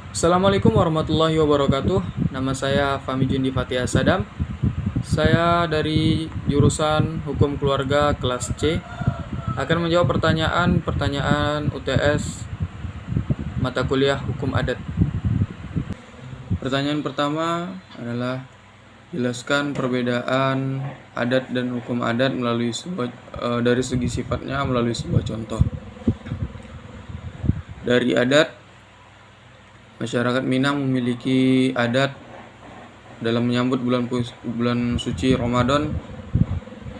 Assalamualaikum warahmatullahi wabarakatuh. Nama saya Fahmi Jundi Fatia Sadam. Saya dari jurusan Hukum Keluarga kelas C. Akan menjawab pertanyaan UTS mata kuliah Hukum Adat. Pertanyaan pertama adalah jelaskan perbedaan adat dan hukum adat dari segi sifatnya melalui sebuah contoh. Dari adat, masyarakat Minang memiliki adat dalam menyambut bulan suci Ramadan,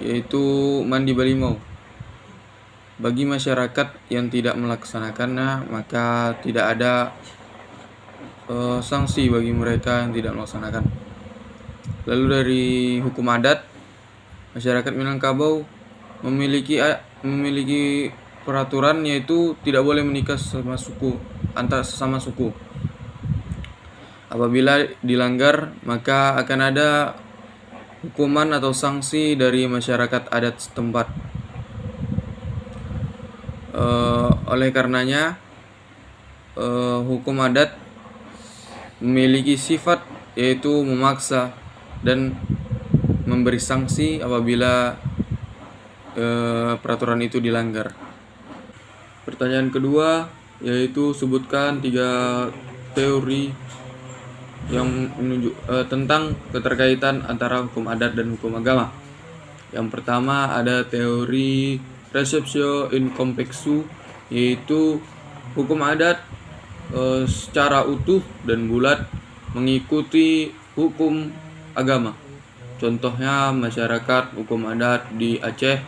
yaitu mandi balimau. Bagi masyarakat yang tidak melaksanakannya, maka tidak ada sanksi bagi mereka yang tidak melaksanakan. Lalu dari hukum adat, masyarakat Minangkabau memiliki peraturan, yaitu tidak boleh menikah antar sesama suku. Apabila dilanggar, maka akan ada hukuman atau sanksi dari masyarakat adat setempat. Oleh karenanya, hukum adat memiliki sifat yaitu memaksa dan memberi sanksi apabila peraturan itu dilanggar. Pertanyaan kedua yaitu sebutkan 3 teori yang tentang keterkaitan antara hukum adat dan hukum agama. Yang pertama ada teori receptio in complexu, yaitu hukum adat secara utuh dan bulat mengikuti hukum agama. Contohnya masyarakat hukum adat di Aceh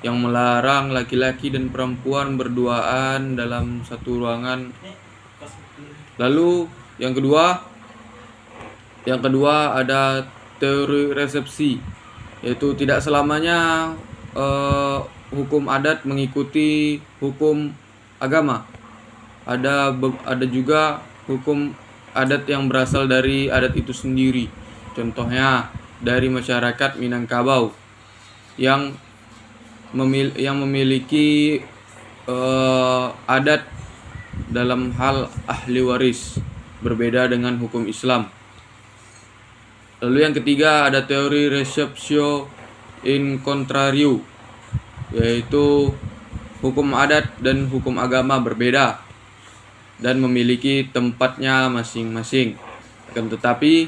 yang melarang laki-laki dan perempuan berduaan dalam satu ruangan. Lalu yang kedua ada teori resepsi, yaitu tidak selamanya hukum adat mengikuti hukum agama. Ada juga hukum adat yang berasal dari adat itu sendiri. Contohnya dari masyarakat Minangkabau yang memiliki adat dalam hal ahli waris, berbeda dengan hukum Islam. Lalu yang ketiga ada teori receptio in contrario, yaitu hukum adat dan hukum agama berbeda dan memiliki tempatnya masing-masing. Akan tetapi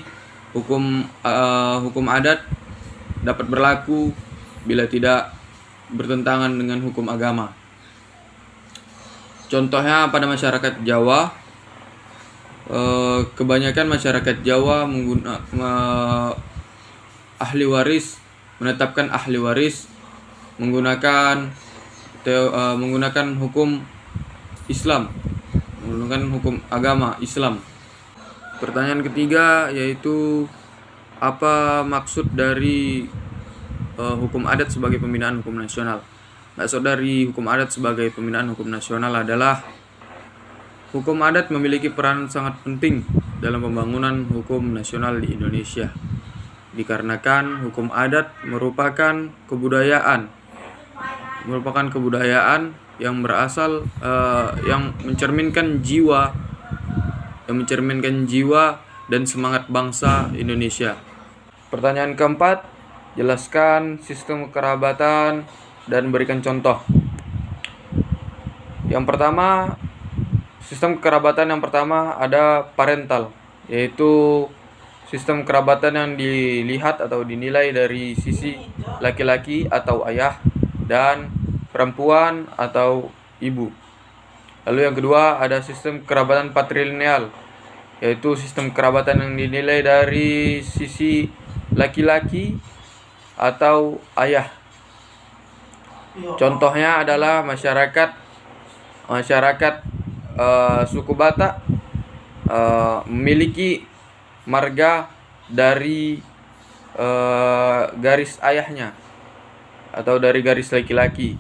hukum adat dapat berlaku bila tidak bertentangan dengan hukum agama. Contohnya pada masyarakat Jawa, kebanyakan masyarakat Jawa menetapkan ahli waris menggunakan hukum Islam, menggunakan hukum agama Islam. Pertanyaan ketiga yaitu apa maksud dari hukum adat sebagai pembinaan hukum nasional? Maksud dari hukum adat sebagai pembinaan hukum nasional adalah hukum adat memiliki peran sangat penting dalam pembangunan hukum nasional di Indonesia, dikarenakan hukum adat merupakan kebudayaan yang berasal yang mencerminkan jiwa dan semangat bangsa Indonesia. Pertanyaan keempat, jelaskan sistem kekerabatan dan berikan contoh. Yang pertama, sistem kekerabatan yang pertama ada parental, yaitu sistem kerabatan yang dilihat atau dinilai dari sisi laki-laki atau ayah dan perempuan atau ibu. Lalu yang kedua ada sistem kerabatan patrilineal, yaitu sistem kerabatan yang dinilai dari sisi laki-laki atau ayah. Contohnya adalah masyarakat suku Batak memiliki marga dari garis ayahnya atau dari garis laki-laki.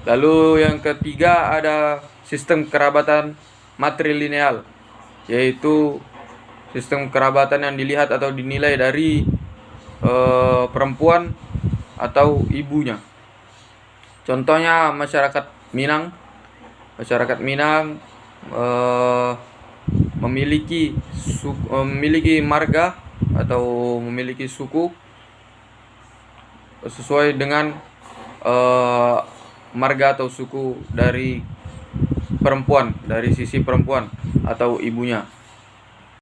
Lalu yang ketiga ada sistem kerabatan matrilineal, yaitu sistem kerabatan yang dilihat atau dinilai dari perempuan atau ibunya. Contohnya masyarakat Minang memiliki marga atau memiliki suku sesuai dengan marga atau suku dari perempuan, dari sisi perempuan atau ibunya.